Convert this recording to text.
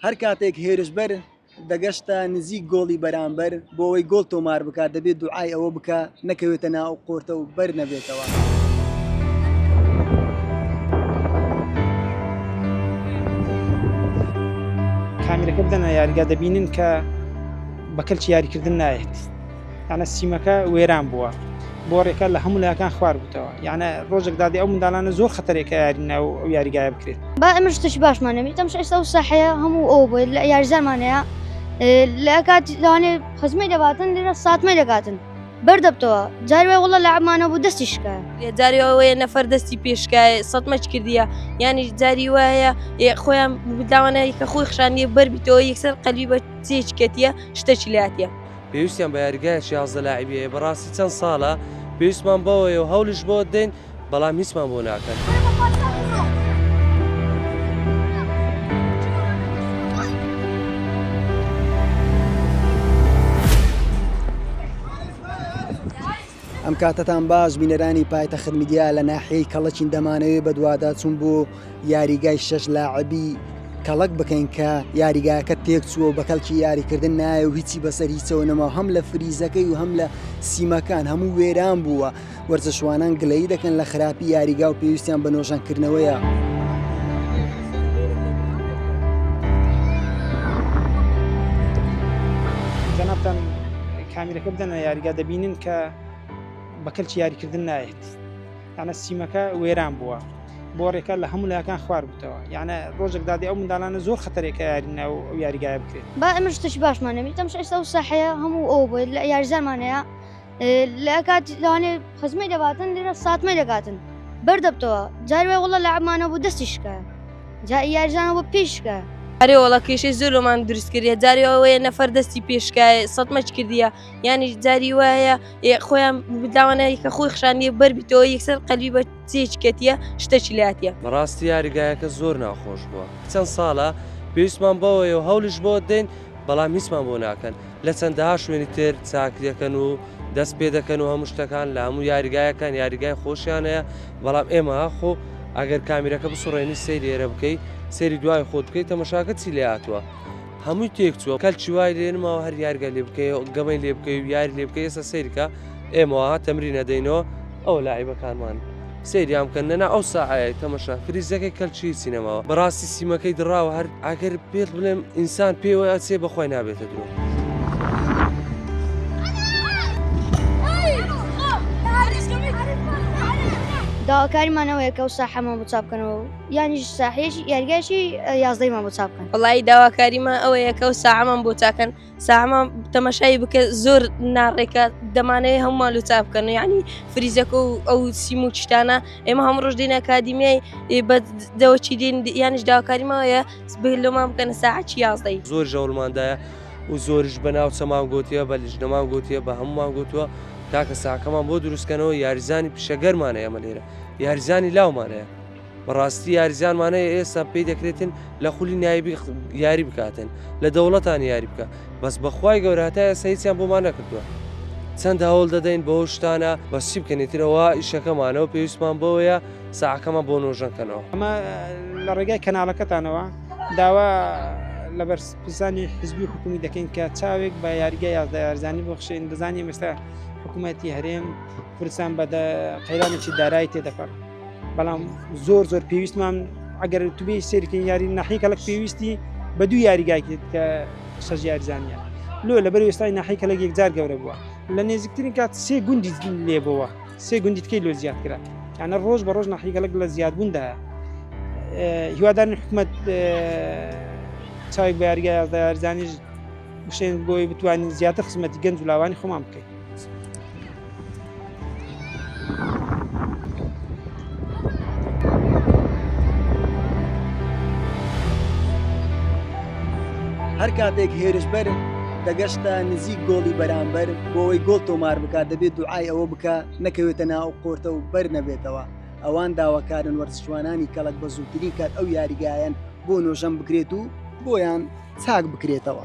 هەر کاتێک هێرشبەر دەگەشتە نزیک گۆڵی بەرامبەر بۆ ئەوەی گۆڵ تۆمار بکات دەبێت دوعای ئەوە بکە نەکەوێتە ناو قۆرتە و بەر نەبێتەوە. کامیرەکە بدەنە یاریگا دەبینن کە بە کەلکی یاریکردن نایێت، یانە سیمەکە وێران بووە بۆ ڕێکە لە هەموو لایەکان خوار بووتەوە، یانە ڕۆژێک دادی ئەو منداڵانە زۆر خەتەرێکە یارینە و ئەو یاریگایە بکرێت. با ئەمە شتێکی باشمانە تەمش ئێستا و ساحەیە هەموو ئەو بۆ لە یاریزانمانەیە لە کاتی لەوانێ خزمەی دەباتن لێرە ساتمەی دەکاتن بەردەبتەوە جاری وای وڵە لە عمانە بوو دەستی شکە جاری ئەوەیە نەفەر دەستی پێشکای سەدمەچ کردیە یانی جاری وایە خۆیان بداوانەیە کە خۆی خشانیە بەربیتەوە یەکسەر قەلبی بە چێچکەتیە شتەی لاتیە پێویستیان بە یاریگایەکی 11 لاعبیە بەڕاستی چەند ساڵە پێویستمان بەوەیە و هەوڵش بۆ دێن بەڵام هیچمان بۆ ناکەن. ئەم کاتتان باش بینەرانی پایتەخت میدیا لە ناحیەی کەڵەچین دەمانەوێت بە دووادا چوون بۆ یاریگای 6 لاعبی کەڵک بکەین کە یاریگاکە تێک چووە و بەکەڵکی یاریکردن نایە و هیچی بەسەر هیچەوە نەما هەم لە فریزەکەی و هەم لە سیمەکان هەموو وێران بووە وەرزەشوانان گلەیی دەکەن لە خراپی یاریگا و پێویستیان بە نۆژانکردنەوەیە. جەنابتان کامیرەکە بدەنە یاریگا دەبینن کە بە کەلکی یاریکردن نایێت، یانە سیمەکە وێران بووە بۆ ڕێکە لە هەموو لایەکان خوار بووتەوە، یانە ڕۆژێک دادی ئەو منداڵانە زۆر خەتەرێکە یارینە و ئەو یاریگایە بکرێت. با ئەمە شتێکی باشمانە تەمش ئێستا و ساحەیە هەموو ئەو بۆ لە یاریزانمانەیە لە کاتی لەوانێ خزمەی دەباتن لێرە ساتمەی دەکاتن بەردەبتەوە جاری وای وڵە لە عمانە بوو دەستی شکە جا یاریزانە بۆ پێشکە ئەرێ وڵا کێشەی زۆرمان دروست کردە جاری ئەوەیە نەفەر دەستی پێشکای سەدمەچ کردیە یانی جاری وایە خۆیان بداوانەیە کە خۆی خشانیە بەربیتەوە یەکسەر قەلبی بە چێچکەتیە شتەی لاتیە. بەڕاستی یاریگایەکە زۆر ناخۆش بووە چەند ساڵە پێویستمان بەوەیە و هەوڵش بۆ دێن بەڵام هیچمان بۆ ناکەن لە چەندەها شوێنی تر چاکریەکەن و دەست پێ دەکەن و هەموو شتەکان لە هەموو یاریگایەکان یاریگای خۆشیانەیە بەڵام ئێمە خۆ ئەگەر کامیرەکە بسوڕێنی سەیری ئێرە بکەیت سەیری دوای خۆت بکەیت تەماشاکە چی لێ هاتووە هەمووی تێک چووە کەلکی وای لێنمەوە هەر یارگە لێ بکەی گەمەی لێ بکەی و یاری لێ بکەی ئێستا سەیرکە ئێمەوە تەمرین نەدەینەوە ئەو لاعیبەکانمان سەیریان بکەن نەنا ئەو ساعەیە تەماشا فریزەکەی کەلکی سینەمەوە بەڕاستی سیمەکەی دڕاوە هەر ئەگەر پێت بڵێم ئینسان پێوە ئەچێ بەخۆی نابێتە درۆ. داواکاریمانەوەیە کە و ساحەمان بۆ چاپکەنەوە یانیش ساحەیەکی یاریگایشی 11مان بۆ چاپکەن. وڵی داواکاریمە ئەوەیە کە و ساعەمان بۆ چاکەن ساعەمان تەماشای بکە زۆر ناڕێکە دەمانەیە هەمومان لە چاپکەن یعنی فریزەکە و ئەو سیم و چتانە ئێمە هەموو ڕۆژ دێنە ئەکادیمیای بەدەوەچی دێن یانیش داواکاریمەوەیە لۆمان بکەنە ساعەتی 11 زۆر ژەوڵماندایە و زۆرش بەناو چەمان گوتیە بە لیژنەمان گوتیە بە هەمومان گوتووە تاکە ساکەمان بۆ دروستکەنەوە یاریزانی پیشەگەرمانەیە ئەمە لێرە یاریزانی لاومانەیە بەڕاستی یاریزانمانەیە ئێستا پێی دەکرێتن لە خولی نایبی یاری بکاتن لە دەوڵەتان یاری بکە بەس بەخوای گەورە هەتا ئێستا هیچیان بۆمان نەکردووە چەند هەوڵ دەدەین بەو شتانە بەسی بکەنێتەوە ئیشەکەمانەوە پێویستمان بەوەیە ساعەکەمان بۆ نۆژەنکەنەوە. ئەمە لە ڕێگای کەناڵەکەتانەوە داوا لە بەرپرسانی حزبی حکومی دەکەین کە چاوێک بە یاریگای یاریزانی بخشێن دەزانین ئێستا حکوومەتی هەرێم کوردستان بە قەیرانێکی دارایی تێدەپەڕ بەڵام زۆر زۆر پێویستمان ئەگەر توبێ سێریکەین یاری ناحی کەلک پێویستی بە دوو یاریگایکێت کە شەژ یاریزانیە لۆ لەبەر ئێستای ناحی کەلک یەکجار گەورە بووە لە نێزیکترین کات سێ گوندی لێبەوە سێ گوندی تکەی لۆ زیاد کرا یانە ڕۆژ بە ڕۆژ ناحی کەلک لە زیادبووندایە هیوادارن حکوومەت چاوێک بە یاریگای یاریزانیش بشێن بۆی بتوانین زیاتر خزمەتی گەنج و لاوانی خۆمان بکەین. هەر کاتێک هێرشبەر دەگەشتە نزیک گۆڵی بەرامبەر بۆ ئەوەی گۆڵ تۆمار بکات دەبێت دوعای ئەوە بکە نەکەوێتە ناو قۆرتە و بەر نەبێتەوە ئەوان داواکارن وەرزشوانانی کەڵک بە زووترین کات ئەو یاریگایەن بۆ نۆژەم بکرێت و بۆیان چاک بکرێتەوە.